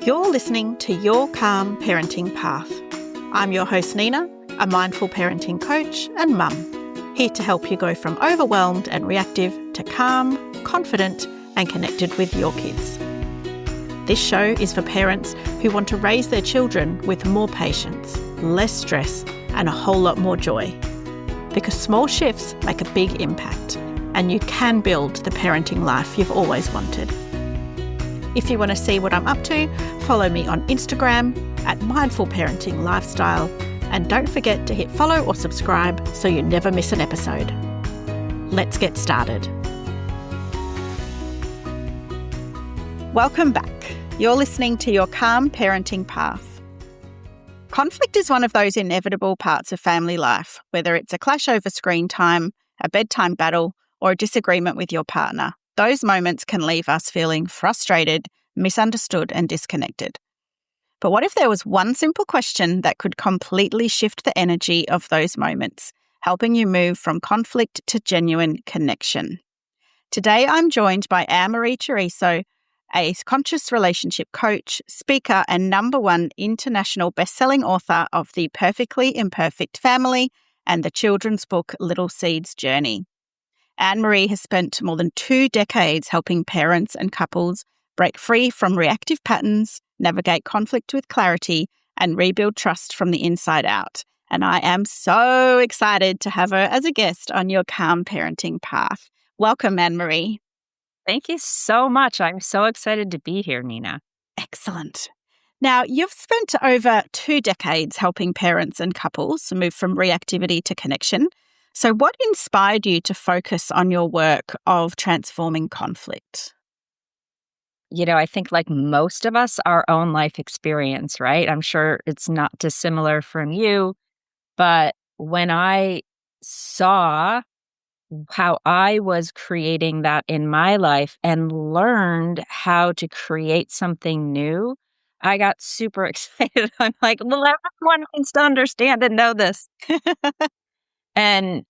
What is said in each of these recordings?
You're listening to Your Calm Parenting Path. I'm your host, Nina, a mindful parenting coach and mum, here to help you go from overwhelmed and reactive to calm, confident, and connected with your kids. This show is for parents who want to raise their children with more patience, less stress, and a whole lot more joy. Because small shifts make a big impact, and you can build the parenting life you've always wanted. If you want to see what I'm up to, follow me on Instagram at Mindful Parenting Lifestyle, and don't forget to hit follow or subscribe so you never miss an episode. Let's get started. Welcome back. You're listening to Your Calm Parenting Path. Conflict is one of those inevitable parts of family life, whether it's a clash over screen time, a bedtime battle, or a disagreement with your partner. Those moments can leave us feeling frustrated, misunderstood, and disconnected. But what if there was one simple question that could completely shift the energy of those moments, helping you move from conflict to genuine connection? Today, I'm joined by Annmarie Chereso, a conscious relationship coach, speaker, and #1 international bestselling author of The Perfectly Imperfect Family and the children's book Little Seeds Journey. Annmarie has spent more than 2 decades helping parents and couples break free from reactive patterns, navigate conflict with clarity, and rebuild trust from the inside out. And I am so excited to have her as a guest on Your Calm Parenting Path. Welcome, Annmarie. Thank you so much. I'm so excited to be here, Nina. Excellent. Now, you've spent over 2 decades helping parents and couples move from reactivity to connection. So what inspired you to focus on your work of transforming conflict? You know, I think like most of us, our own life experience, right? I'm sure it's not dissimilar from you, but when I saw how I was creating that in my life and learned how to create something new, I got super excited. I'm like, well, everyone needs to understand and know this. And,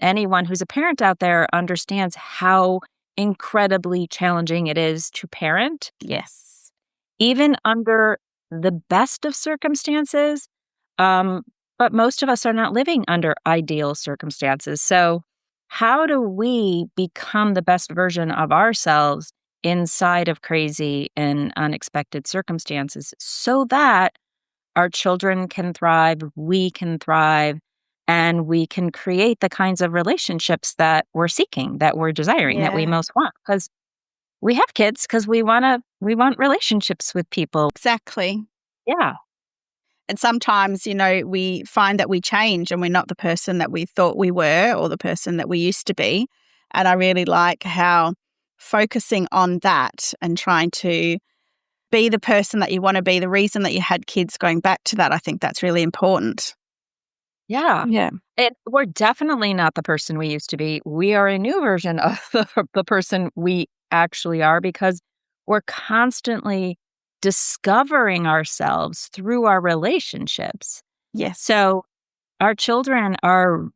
anyone who's a parent out there understands how incredibly challenging it is to parent. Yes. Even under the best of circumstances. But most of us are not living under ideal circumstances. So how do we become the best version of ourselves inside of crazy and unexpected circumstances so that our children can thrive, we can thrive, and we can create the kinds of relationships that we're seeking, that we're desiring, that we most want? Because we have kids because we want relationships with people. Exactly. Yeah. And sometimes, we find that we change and we're not the person that we thought we were or the person that we used to be. And I really like how focusing on that and trying to be the person that you want to be, the reason that you had kids, going back to that, I think that's really important. Yeah. Yeah. We're definitely not the person we used to be. We are a new version of the person we actually are because we're constantly discovering ourselves through our relationships. Yes. So our children are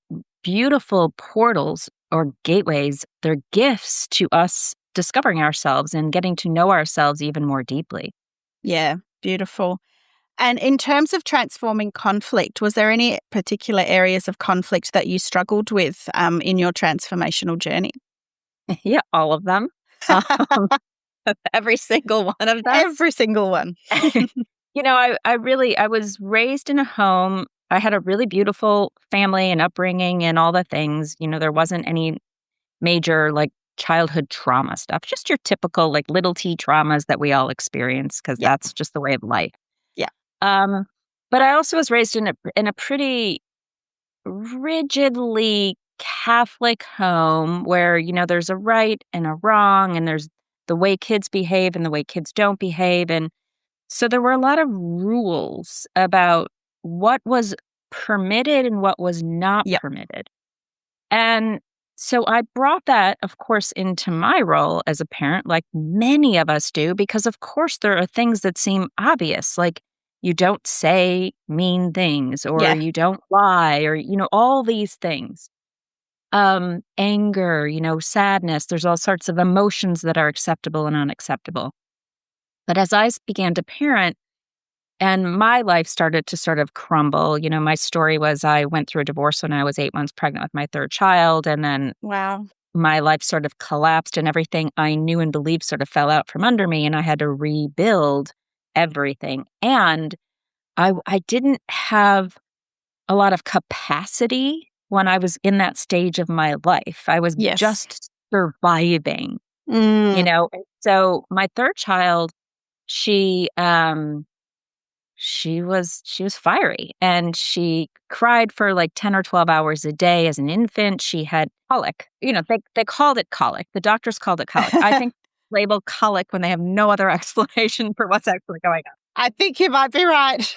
beautiful portals or gateways. They're gifts to us discovering ourselves and getting to know ourselves even more deeply. Yeah, beautiful. And in terms of transforming conflict, was there any particular areas of conflict that you struggled with in your transformational journey? Yeah, all of them. Every single one of them. Every single one. I was raised in a home. I had a really beautiful family and upbringing and all the things. There wasn't any major childhood trauma stuff, just your typical little T traumas that we all experience because that's just the way of life. Yeah. But I also was raised in a pretty rigidly Catholic home where, there's a right and a wrong and there's the way kids behave and the way kids don't behave. And so there were a lot of rules about what was permitted and what was not permitted. And so I brought that, of course, into my role as a parent, like many of us do, because of course there are things that seem obvious, like you don't say mean things or you don't lie or, all these things. Anger, sadness, there's all sorts of emotions that are acceptable and unacceptable. But as I began to parent and my life started to sort of crumble, my story was I went through a divorce when I was 8 months pregnant with my third child. And then Wow. my life sort of collapsed and everything I knew and believed sort of fell out from under me. And I had to rebuild everything. And I didn't have a lot of capacity when I was in that stage of my life. I was Yes. just surviving, Mm. And so my third child, she she was fiery and she cried for like 10 or 12 hours a day as an infant. She had colic. They called it colic. The doctors called it colic. I think label colic when they have no other explanation for what's actually going I think you might be right.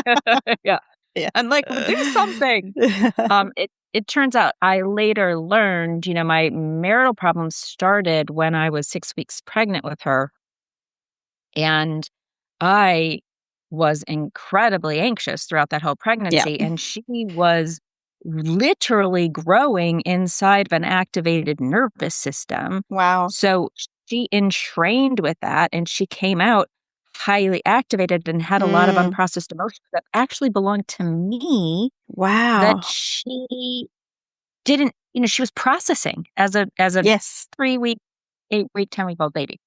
on. Yeah. Yeah. And like, well, do something. It turns out I later learned, my marital problems started when I was 6 weeks pregnant with her. And I was incredibly anxious throughout that whole Yeah. pregnancy. And she was literally growing inside of an activated nervous system. Wow. So she entrained with that and she came out highly activated and had a lot of Mm. unprocessed emotions that actually belonged to me that Wow. she didn't, she was processing as a Yes. 3 week, 8 week, 10-week-old baby.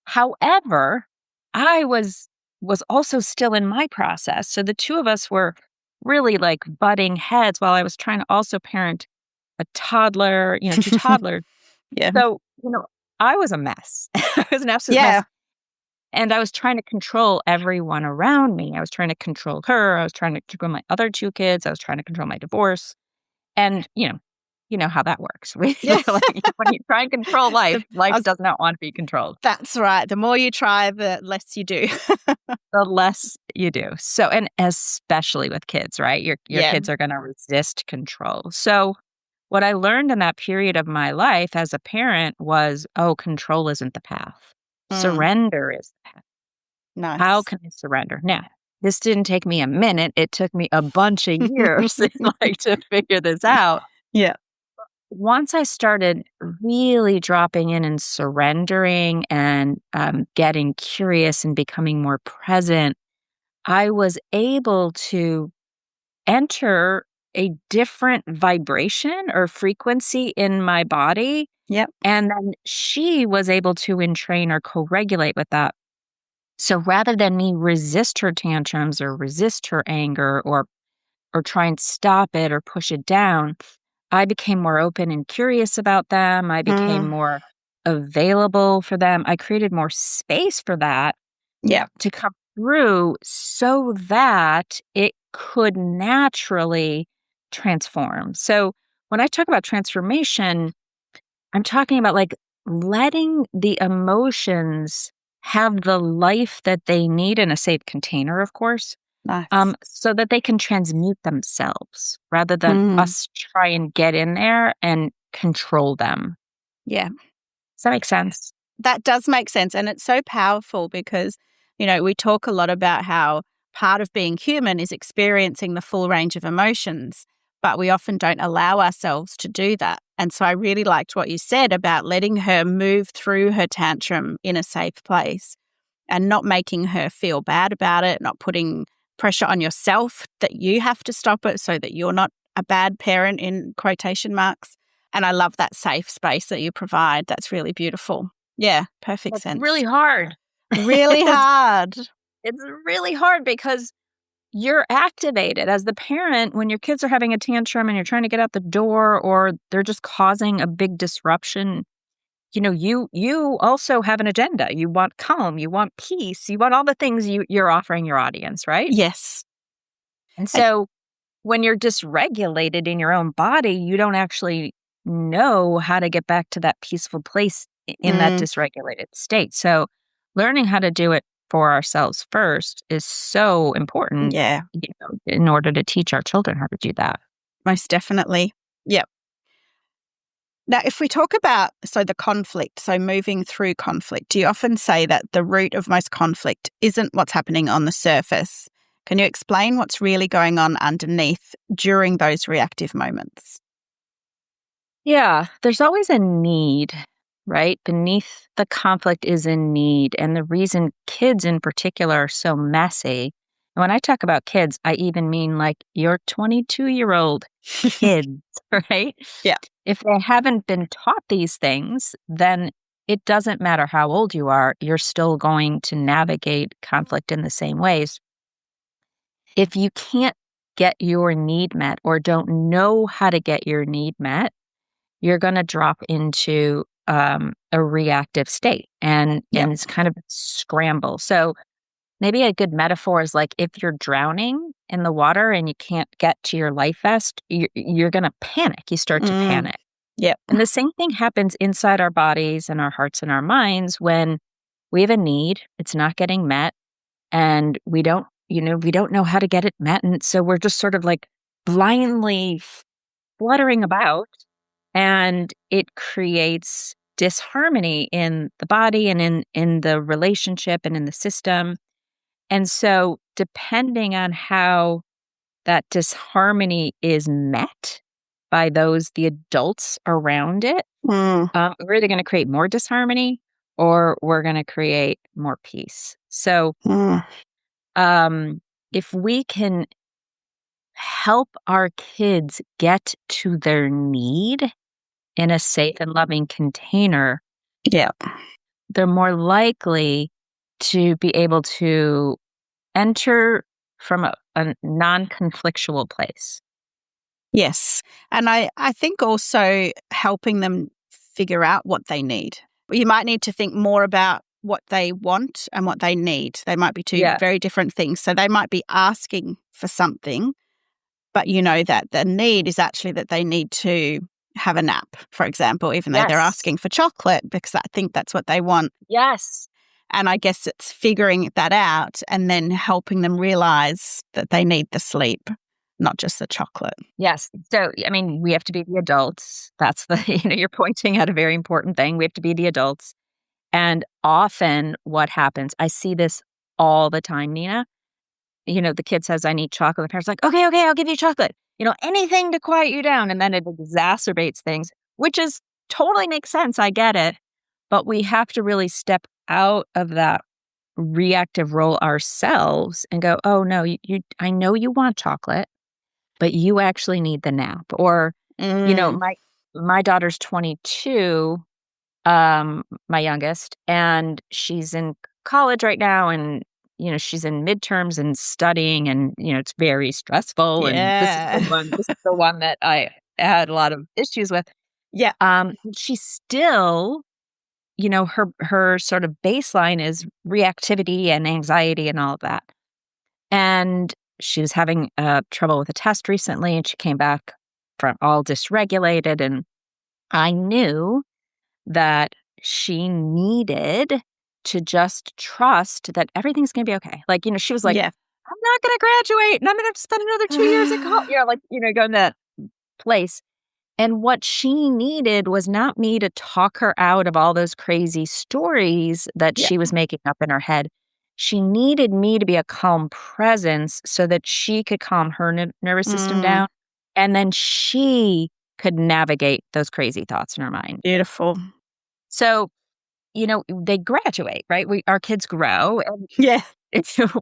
However, I was also still in my process. So the two of us were really like butting heads while I was trying to also parent a toddler, two toddlers. Yeah. So, I was a mess. I was an absolute mess. Yeah. And I was trying to control everyone around me. I was trying to control her. I was trying to control my other two kids. I was trying to control my divorce. And, you know how that works. Yeah. Like, when you try and control life, life was- does not want to be controlled. That's right. The more you try, the less you do. The less you do. So, and especially with kids, right? Your Yeah. kids are going to resist control. So, what I learned in that period of my life as a parent was, oh, control isn't the path. Mm. Surrender is the path. How Nice. can I surrender? Now, this didn't take me a minute. It took me a bunch of years to figure this out. Yeah. Once I started really dropping in and surrendering and getting curious and becoming more present, I was able to enter a different vibration or frequency in my body. Yep. And then she was able to entrain or co regulate with that. So rather than me resist her tantrums or resist her anger or try and stop it or push it down, I became more open and curious about them. I became Mm. more available for them. I created more space for that Yeah. to come through so that it could naturally transform. So when I talk about transformation, I'm talking about like letting the emotions have the life that they need in a safe container, of course, Nice. so that they can transmute themselves rather than Mm. us try and get in there and control them. Yeah. Does that make sense? That does make sense. And it's so powerful because, we talk a lot about how part of being human is experiencing the full range of emotions, but we often don't allow ourselves to do that. And so I really liked what you said about letting her move through her tantrum in a safe place and not making her feel bad about it, not putting pressure on yourself that you have to stop it so that you're not a bad parent in quotation marks. And I love that safe space that you provide. That's really beautiful. Yeah, perfect It's sense. really hard. Really hard. It's really hard because you're activated as the parent when your kids are having a tantrum and you're trying to get out the door or they're just causing a big disruption. You also have an agenda. You want calm, you want peace, you want all the things you're offering your audience, right? Yes. And And so when you're dysregulated in your own body, you don't actually know how to get back to that peaceful place in that mm, dysregulated state. So learning how to do it for ourselves first is so important, yeah, in order to teach our children how to do that. most definitely. Yep. Now, if we talk about, the conflict, so moving through conflict, you often say that the root of most conflict isn't what's happening on the surface. Can you explain what's really going on underneath during those reactive moments? Yeah, there's always a need right? Beneath the conflict is a need. And the reason kids in particular are so messy, and when I talk about kids, I even mean like your 22-year-old kids, right? Yeah. If they haven't been taught these things, then it doesn't matter how old you are, you're still going to navigate conflict in the same ways. If you can't get your need met or don't know how to get your need met, you're going to drop into a reactive state Yeah. and it's kind of a scramble. So maybe a good metaphor is like if you're drowning in the water and you can't get to your life vest, you're going to panic. You start to panic. Yeah. And the same thing happens inside our bodies and our hearts and our minds when we have a need, it's not getting met, and we don't know how to get it met. And so we're just sort of like blindly fluttering about, and it creates disharmony in the body and in the relationship and in the system. And so depending on how that disharmony is met by the adults around it, Mm. we're either going to create more disharmony or we're going to create more peace. So Mm. if we can help our kids get to their need in a safe and loving container, Yeah. they're more likely to be able to enter from a non-conflictual place. Yes. And I think also helping them figure out what they need. You might need to think more about what they want and what they need. They might be two Yeah. very different things. So they might be asking for something, but you know that the need is actually that they need to have a nap, for example, even though they're Yes. asking for chocolate, because I think that's what they want. Yes. And I guess it's figuring that out and then helping them realize that they need the sleep, not just the chocolate. Yes. So, I mean, we have to be the adults. That's you're pointing out a very important thing. We have to be the adults. And often what happens, I see this all the time, Nina. The kid says, I need chocolate. The parent's like, okay, I'll give you chocolate. Anything to quiet you down. And then it exacerbates things, which is totally makes sense. I get it. But we have to really step out of that reactive role ourselves and go, oh, no, I know you want chocolate, but you actually need the nap. Or, my daughter's 22, my youngest, and she's in college right now, and she's in midterms and studying, and it's very stressful. And this is Yeah. the one that I had a lot of issues with. Yeah. She's still, her sort of baseline is reactivity and anxiety and all of that. And she was having trouble with a test recently, and she came back from all dysregulated, and I knew that she needed to just trust that everything's going to be okay. Like, she was like, Yeah. I'm not going to graduate and I'm going to have to spend another 2 years at college. Go in that place. And what she needed was not me to talk her out of all those crazy stories that Yeah. she was making up in her head. She needed me to be a calm presence so that she could calm her nervous system down. And then she could navigate those crazy thoughts in her mind. Beautiful. So, they graduate, right? Our kids grow. And Yeah.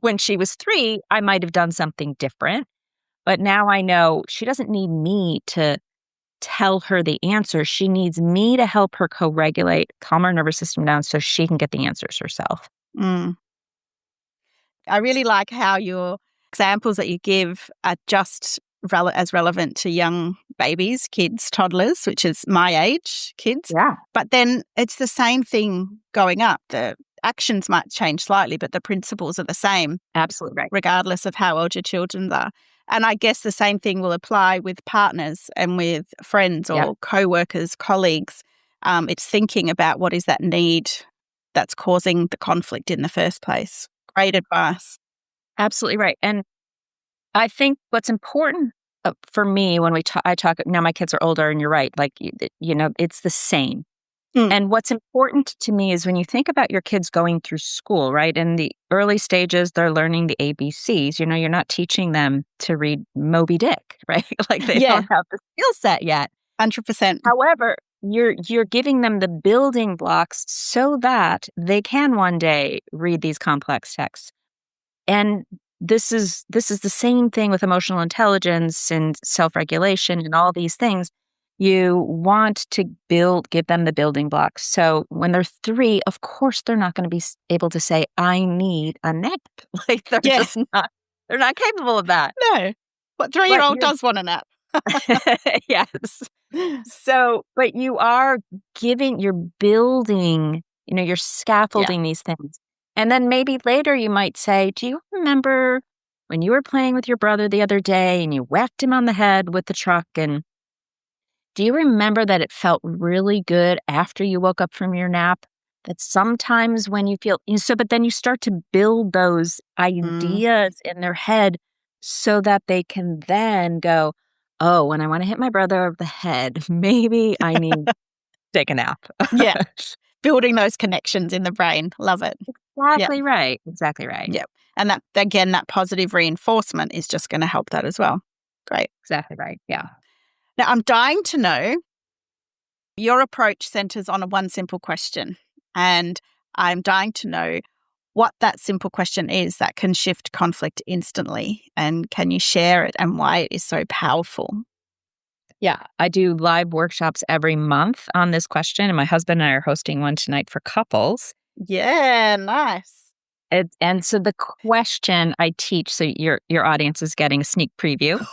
when she was 3, I might have done something different. But now I know she doesn't need me to tell her the answer. She needs me to help her co-regulate, calm her nervous system down so she can get the answers herself. I really like how your examples that you give are just as relevant to young babies, kids, toddlers, which is my age, kids. Yeah. But then it's the same thing going up. The actions might change slightly, but the principles are the same. Absolutely right. Regardless of how old your children are. And I guess the same thing will apply with partners and with friends or co-workers, colleagues. It's thinking about what is that need that's causing the conflict in the first place. Great advice. Absolutely right. And I think what's important for me when I talk, now my kids are older and you're right, like, it's the same. And what's important to me is when you think about your kids going through school, right? In the early stages, they're learning the ABCs. You're not teaching them to read Moby Dick, right? Like they don't have the skill set yet. 100%. However, you're giving them the building blocks so that they can one day read these complex texts. And this is the same thing with emotional intelligence and self-regulation and all these things. You want to give them the building blocks. So when they're 3, of course, they're not going to be able to say, I need a nap. Like Yeah. they're not capable of that. No. What But 3-year-old does want a nap? yes. So, but you're building, you're Yeah. scaffolding these things. And then maybe later you might say, do you remember when you were playing with your brother the other day and you whacked him on the head with the truck? And do you remember that it felt really good after you woke up from your nap? That sometimes when you feel so, but then you start to build those Mm. ideas in their head so that they can then go, oh, when I want to hit my brother over the head, maybe I need to take a nap. Yeah. Building those connections in the brain. Love it. Yeah. Exactly right. Exactly right. Yeah. And that, again, that positive reinforcement is just going to help that as well. Great. Exactly right. Yeah. Now, I'm dying to know, your approach centers on one simple question. And I'm dying to know what that simple question is that can shift conflict instantly. And can you share it and why it is so powerful? Yeah. I do live workshops every month on this question. And my husband and I are hosting one tonight for couples. Yeah, nice. And so the question I teach, so your audience is getting a sneak preview.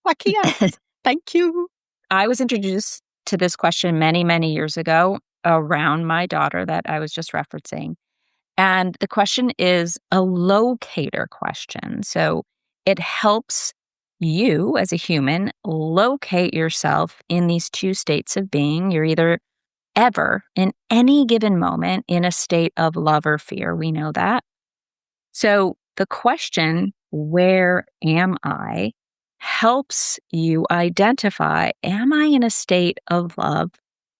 Lucky us. Thank you. I was introduced to this question many, many years ago around my daughter that I was just referencing. And the question is a locator question. So it helps you as a human locate yourself in these 2 states of being. You're either ever in any given moment in a state of love or fear. We know that. So the question, where am I, helps you identify, am I in a state of love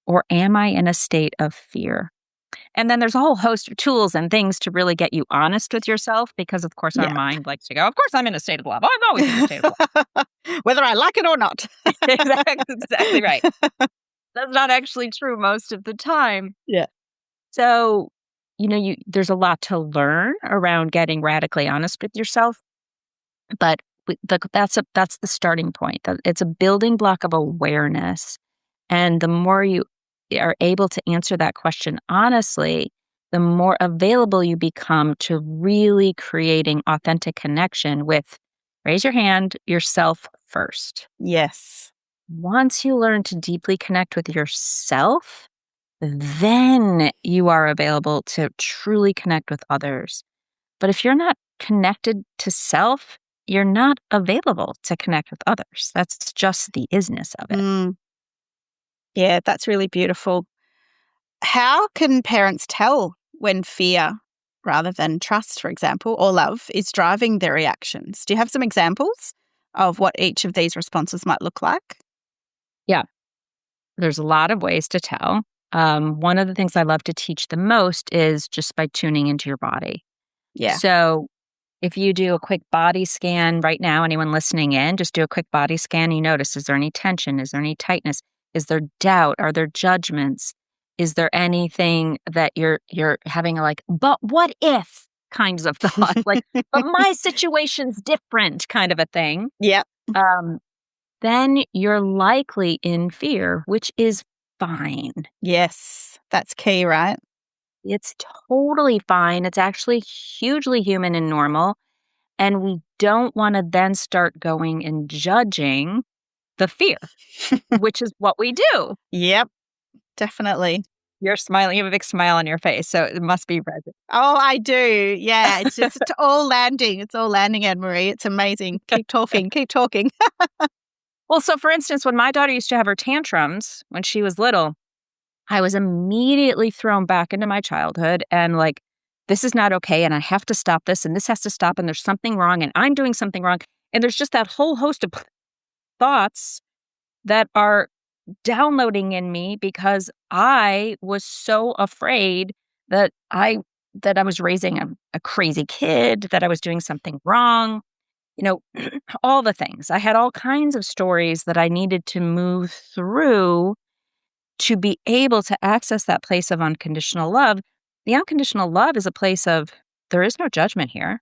or am I in a state of fear? And then there's a whole host of tools and things to really get you honest with yourself because, of course, our Yeah. mind likes to go, of course, I'm in a state of love. I'm always in a state of love. Whether I like it or not. Exactly right. That's not actually true most of the time. Yeah. So, there's a lot to learn around getting radically honest with yourself, but that's the starting point. It's a building block of awareness, and the more you are able to answer that question honestly, the more available you become to really creating authentic connection with, raise your hand, yourself first. Yes. Once you learn to deeply connect with yourself, then you are available to truly connect with others. But if you're not connected to self, you're not available to connect with others. That's just the isness of it. Mm. Yeah, that's really beautiful. How can parents tell when fear rather than trust, for example, or love is driving their reactions? Do you have some examples of what each of these responses might look like? Yeah, there's a lot of ways to tell. One of the things I love to teach the most is just by tuning into your body. Yeah. So if you do a quick body scan right now, anyone listening in, just do a quick body scan. You notice, is there any tension? Is there any tightness? Is there doubt? Are there judgments? Is there anything that you're having like, but what if kinds of thought, like, but my situation's different kind of a thing? Yeah. Um, then you're likely in fear, which is fine. Yes. That's key, right? It's totally fine. It's actually hugely human and normal. And we don't want to then start going and judging the fear, which is what we do. Yep. Definitely. You're smiling. You have a big smile on your face, so it must be present. Oh, I do. Yeah. It's just all landing. It's all landing, Annmarie. It's amazing. Keep talking. Keep talking. Well, so for instance, when my daughter used to have her tantrums when she was little, I was immediately thrown back into my childhood and like, this is not okay. And I have to stop this. And this has to stop. And there's something wrong. And I'm doing something wrong. And there's just that whole host of thoughts that are downloading in me because I was so afraid that I was raising a crazy kid, that I was doing something wrong, all the things. I had all kinds of stories that I needed to move through to be able to access that place of unconditional love, the unconditional love is a place of there is no judgment here.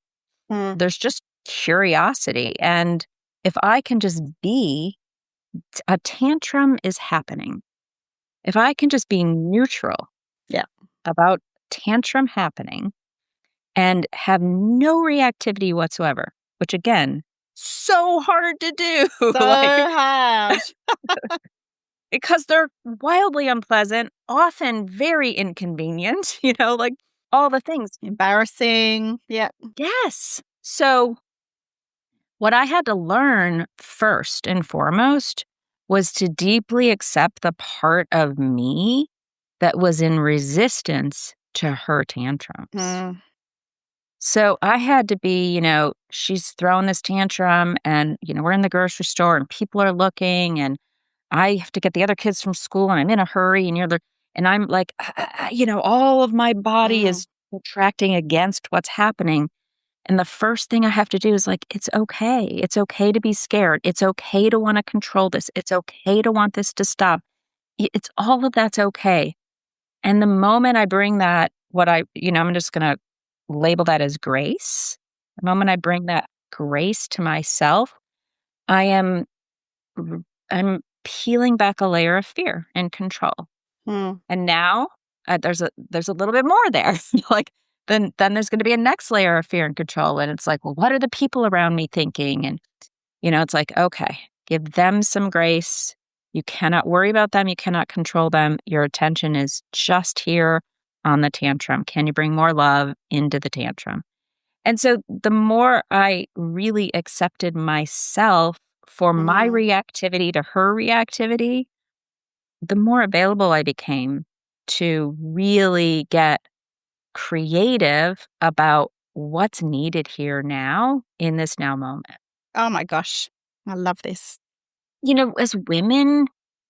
Mm. There's just curiosity. And if I can just be, a tantrum is happening. If I can just be neutral Yeah. about tantrum happening and have no reactivity whatsoever, which again, so hard to do. So like, hard. because they're wildly unpleasant, often very inconvenient, like all the things. Embarrassing. Yeah. Yes. So what I had to learn first and foremost was to deeply accept the part of me that was in resistance to her tantrums. Mm. So I had to be, she's throwing this tantrum and, we're in the grocery store and people are looking and I have to get the other kids from school and I'm in a hurry and I'm like, all of my body Mm. is contracting against what's happening. And the first thing I have to do is like, it's okay. It's okay to be scared. It's okay to want to control this. It's okay to want this to stop. It's all of that's okay. And the moment I bring that, I'm just going to label that as grace. The moment I bring that grace to myself, I am, I'm peeling back a layer of fear and control. Mm. And now there's a little bit more there. like then there's going to be a next layer of fear and control. And it's like, well, what are the people around me thinking? And, it's like, okay, give them some grace. You cannot worry about them. You cannot control them. Your attention is just here on the tantrum. Can you bring more love into the tantrum? And so the more I really accepted myself for my Mm. reactivity to her reactivity, the more available I became to really get creative about what's needed here now in this now moment. Oh my gosh. I love this. As women,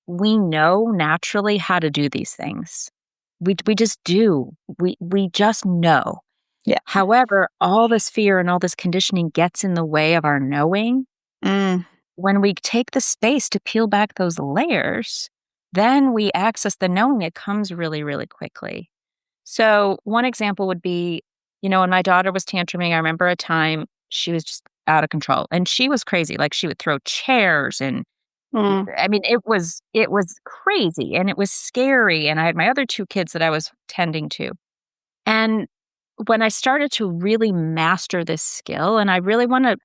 we know naturally how to do these things. We just do. We just know. Yeah. However, all this fear and all this conditioning gets in the way of our knowing. Mm. When we take the space to peel back those layers, then we access the knowing. It comes really, really quickly. So one example would be, when my daughter was tantruming, I remember a time she was just out of control and she was crazy. Like she would throw chairs and Mm. I mean, it was crazy and it was scary. And I had my other two kids that I was tending to. And when I started to really master this skill, and I really want to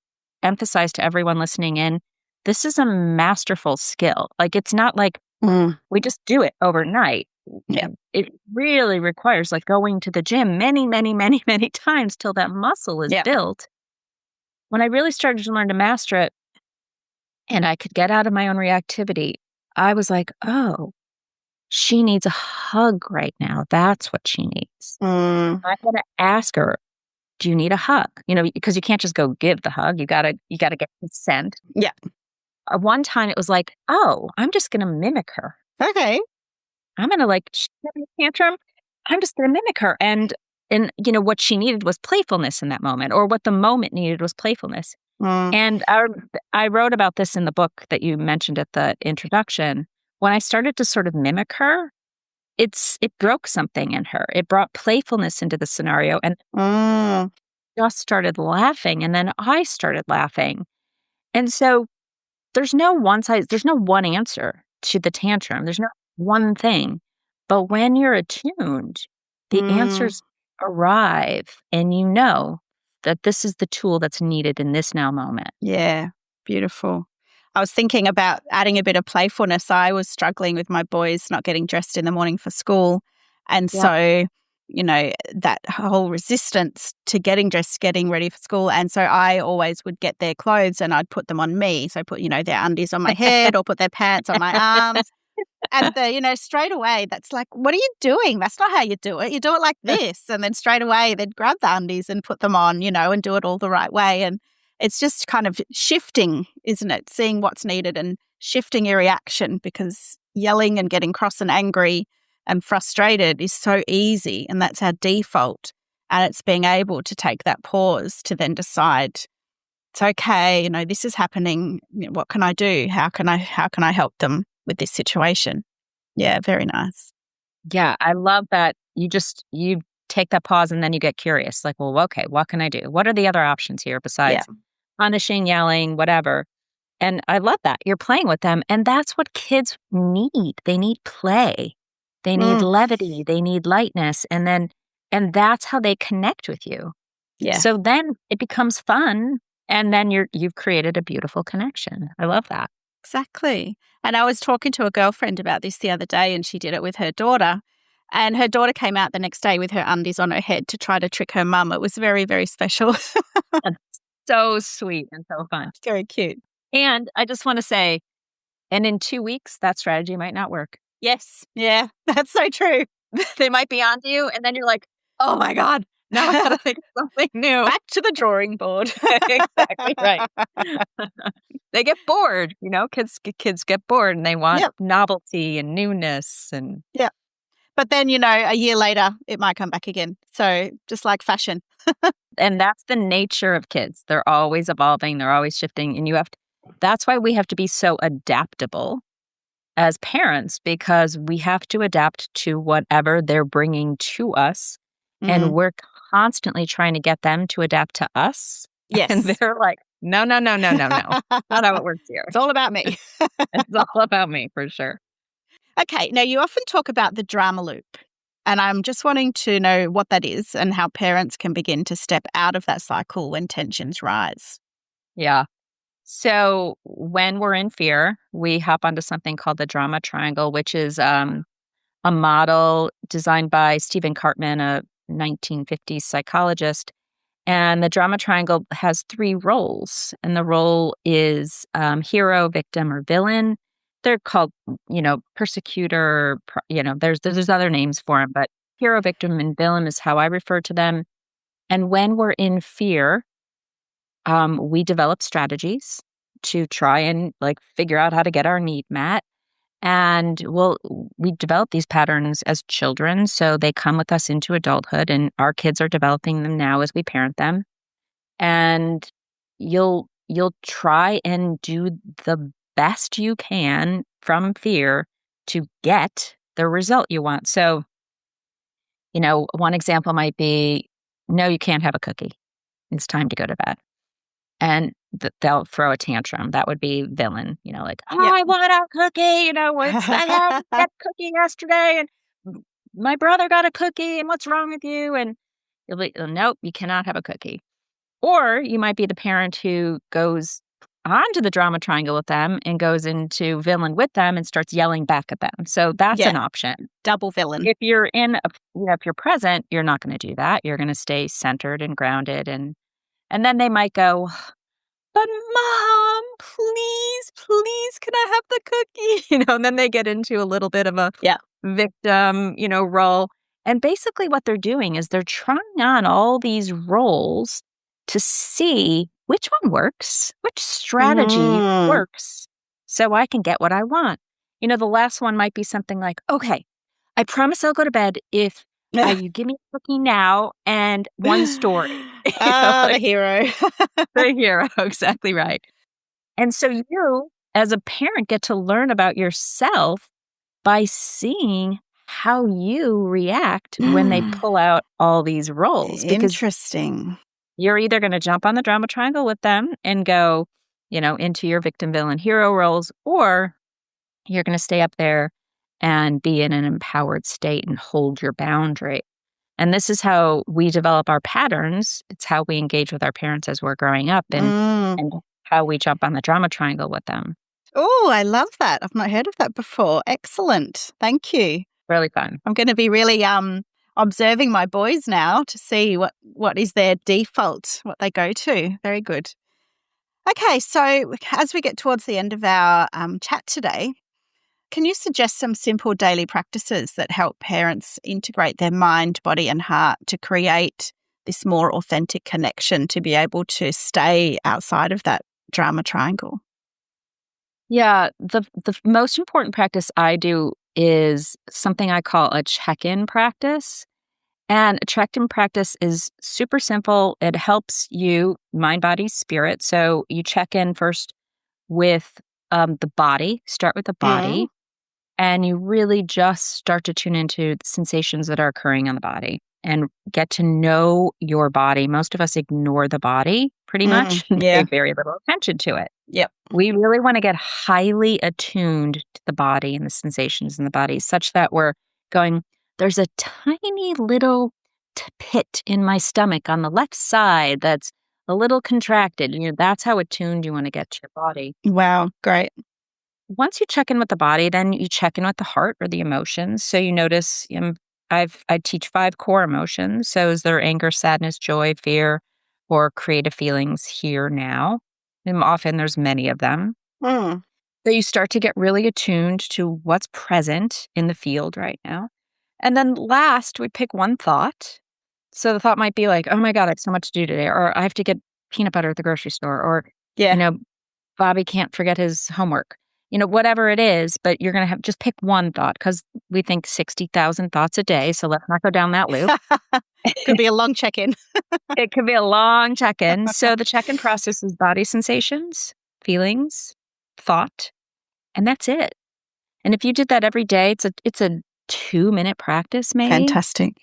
emphasize to everyone listening in, this is a masterful skill. Like it's not like Mm. we just do it overnight. Yeah. It really requires like going to the gym many, many, many, many times till that muscle is Yeah. built. When I really started to learn to master it and I could get out of my own reactivity, I was like, oh, she needs a hug right now. That's what she needs. Mm. I'm going to ask her, do you need a hug? Because you can't just go give the hug. You gotta get consent. Yeah. One time it was like, oh, I'm just going to mimic her. Okay. I'm going to she's having a tantrum. I'm just going to mimic her. And what she needed was playfulness in that moment, or what the moment needed was playfulness. Mm. And I wrote about this in the book that you mentioned at the introduction. When I started to sort of mimic her, it broke something in her. It brought playfulness into the scenario and Mm. just started laughing. And then I started laughing. And so there's no one answer to the tantrum. There's no one thing. But when you're attuned, the Mm. answers arrive and you know that this is the tool that's needed in this now moment. Yeah. Beautiful. I was thinking about adding a bit of playfulness. I was struggling with my boys not getting dressed in the morning for school. And Yep. so, that whole resistance to getting dressed, getting ready for school. And so I always would get their clothes and I'd put them on me. So I put, their undies on my head or put their pants on my arms. And straight away, that's like, what are you doing? That's not how you do it. You do it like this. And then straight away, they'd grab the undies and put them on, and do it all the right way. And it's just kind of shifting, isn't it? Seeing what's needed and shifting your reaction, because yelling and getting cross and angry and frustrated is so easy. And that's our default. And it's being able to take that pause to then decide, it's okay, this is happening. What can I do? How can I help them with this situation? Yeah, very nice. Yeah, I love that you take that pause and then you get curious, like, "Well, okay, what can I do? What are the other options here Yeah. besides punishing, yelling, whatever?" And I love that. You're playing with them, and that's what kids need. They need play. They need Mm, levity, they need lightness, and that's how they connect with you. yeah, So then it becomes fun, and then you've created a beautiful connection. I love that. exactly. And I was talking to a girlfriend about this the other day, and she did it with her daughter. And her daughter came out the next day with her undies on her head to try to trick her mum. It was very, very special. That's so sweet and so fun. Very cute. And I just wanna say, and in 2 weeks, that strategy might not work. Yes. Yeah, that's so true. They might be onto you, and then you're like, "Oh my god, now I gotta think of something new." Back to the drawing board. Exactly right. They get bored, kids get bored and they want Yep. novelty and newness and Yep. But then, a year later, it might come back again. So just like fashion. and that's the nature of kids. They're always evolving, they're always shifting, and that's why we have to be so adaptable as parents because we have to adapt to whatever they're bringing to us, and Mm, we're constantly trying to get them to adapt to us, and yes. they're like, "No, no, no, no, no, no. Not how it works here. It's all about me. It's all about me for sure." Okay. Now, you often talk about the drama loop. And I'm just wanting to know what that is and how parents can begin to step out of that cycle when tensions rise. Yeah. So when we're in fear, we hop onto something called the drama triangle, which is a model designed by Stephen Cartman, a 1950s psychologist. And the drama triangle has three roles, and the role is hero, victim, or villain. They're called, persecutor. There's other names for them, but hero, victim, and villain is how I refer to them. And when we're in fear, we develop strategies to try and figure out how to get our need met. And we develop these patterns as children, so they come with us into adulthood, and our kids are developing them now as we parent them. And you'll try and do the best you can from fear to get the result you want. So, one example might be, no, you can't have a cookie. It's time to go to bed. And they'll throw a tantrum. That would be villain, "Oh, Yep. I want a cookie, I had that cookie yesterday, and my brother got a cookie, and what's wrong with you?" And you'll be, "Oh, nope, you cannot have a cookie." Or you might be the parent who goes onto the drama triangle with them and goes into villain with them and starts yelling back at them. So that's Yeah. an option. Double villain. If you're if you're present, you're not gonna do that. You're gonna stay centered and grounded, and then they might go, "But mom, please, please, can I have the cookie?" And then they get into a little bit of a Yeah. victim, role. And basically what they're doing is they're trying on all these roles to see which one works, which strategy Mm. works so I can get what I want. The last one might be something like, "Okay, I promise I'll go to bed if you give me a cookie now and one story." The hero. The hero, exactly right. And so you, as a parent, get to learn about yourself by seeing how you react when they pull out all these roles. Because Interesting. you're either going to jump on the drama triangle with them and go, into your victim, villain, hero roles, or you're going to stay up there and be in an empowered state and hold your boundary. And this is how we develop our patterns. It's how we engage with our parents as we're growing up Mm. and how we jump on the drama triangle with them. Oh, I love that. I've not heard of that before. Excellent. Thank you. Really fun. I'm going to be really observing my boys now to see what is their default, what they go to. Very good. Okay, so as we get towards the end of our chat today, can you suggest some simple daily practices that help parents integrate their mind, body, and heart to create this more authentic connection to be able to stay outside of that drama triangle? Yeah, the most important practice I do is something I call a check-in practice. And a check-in practice is super simple. It helps you mind, body, spirit. So you check in first with the body, start with the Mm. body. And you really just start to tune into the sensations that are occurring on the body and get to know your body. Most of us ignore the body pretty much and pay Yeah. very little attention to it. Yep. We really want to get highly attuned to the body and the sensations in the body such that we're going, there's a tiny little pit in my stomach on the left side that's a little contracted. That's how attuned you want to get to your body. Wow. Great. Once you check in with the body, then you check in with the heart or the emotions. So you notice, I teach 5 core emotions. So is there anger, sadness, joy, fear, or creative feelings here now? And often there's many of them. Mm. So you start to get really attuned to what's present in the field right now. And then last, we pick one thought. So the thought might be like, oh my God, I have so much to do today, or I have to get peanut butter at the grocery store, or, Yeah. Bobby can't forget his homework. Whatever it is, but you're going to have just pick one thought because we think 60,000 thoughts a day. So let's not go down that loop. Could be a long check-in. It could be a long check-in. So the check-in process is body sensations, feelings, thought, and that's it. And if you did that every day, it's a 2-minute practice maybe. Fantastic.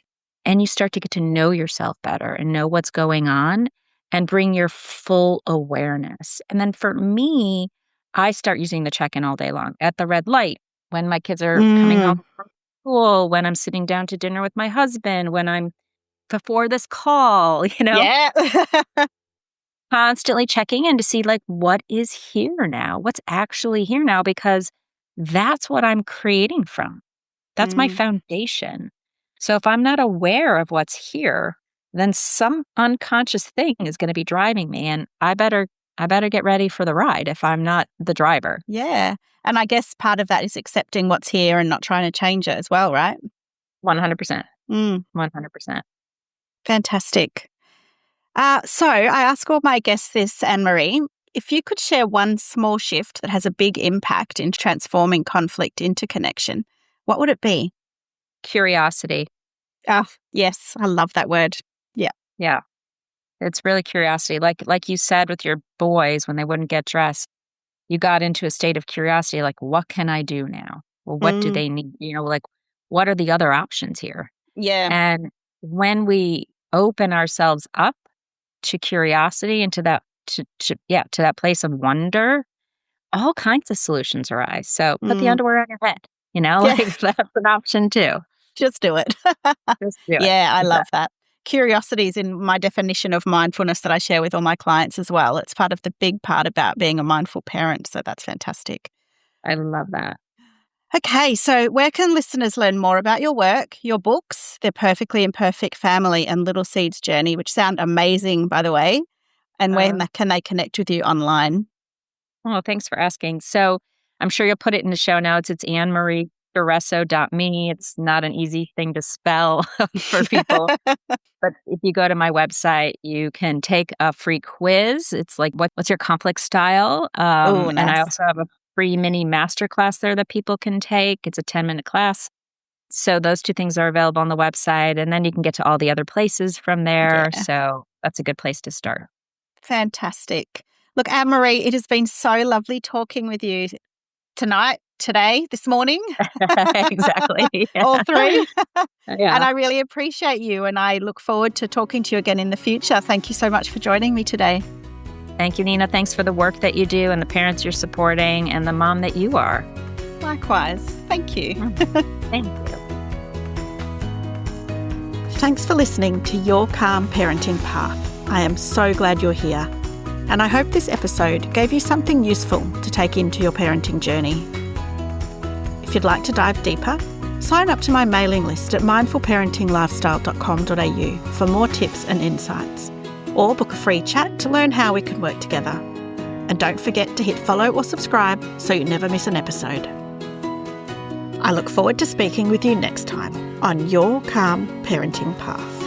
And you start to get to know yourself better and know what's going on and bring your full awareness. And then for me, I start using the check-in all day long at the red light, when my kids are coming home from school, when I'm sitting down to dinner with my husband, when I'm before this call, Yeah. constantly checking in to see like what is here now, what's actually here now, because that's what I'm creating from. That's my foundation. So if I'm not aware of what's here, then some unconscious thing is going to be driving me, and I better get ready for the ride if I'm not the driver. Yeah. And I guess part of that is accepting what's here and not trying to change it as well, right? 100%. 100%. Fantastic. So I ask all my guests this, Annmarie. If you could share one small shift that has a big impact in transforming conflict into connection, what would it be? Curiosity. Oh, yes. I love that word. Yeah. Yeah. It's really curiosity. Like you said with your boys when they wouldn't get dressed, you got into a state of curiosity, like, what can I do now? Well, what do they need? Like, what are the other options here? Yeah. And when we open ourselves up to curiosity and to that place of wonder, all kinds of solutions arise. So put the underwear on your head, like that's an option too. Just do it. Just do it. Yeah, I love that. Curiosity is in my definition of mindfulness that I share with all my clients as well. It's part of the big part about being a mindful parent. So that's fantastic. I love that. Okay, so where can listeners learn more about your work, your books, Their Perfectly Imperfect Family and Little Seeds Journey, which sound amazing, by the way, and where can they connect with you online? Oh, thanks for asking. So I'm sure you'll put it in the show notes. It's Annmarie Chereso.me. It's not an easy thing to spell for people. But if you go to my website, you can take a free quiz. It's like, what's your conflict style? Nice. And I also have a free mini masterclass there that people can take. It's a 10-minute class. So those 2 things are available on the website. And then you can get to all the other places from there. Yeah. So that's a good place to start. Fantastic. Look, Annmarie, it has been so lovely talking with you today, this morning. Exactly. Yeah. All 3. Yeah. And I really appreciate you, and I look forward to talking to you again in the future. Thank you so much for joining me today. Thank you, Nina. Thanks for the work that you do and the parents you're supporting and the mom that you are. Likewise. Thank you. Thank you. Thanks for listening to Your Calm Parenting Path. I am so glad you're here. And I hope this episode gave you something useful to take into your parenting journey. If you'd like to dive deeper, sign up to my mailing list at mindfulparentinglifestyle.com.au for more tips and insights, or book a free chat to learn how we can work together. And don't forget to hit follow or subscribe so you never miss an episode. I look forward to speaking with you next time on Your Calm Parenting Path.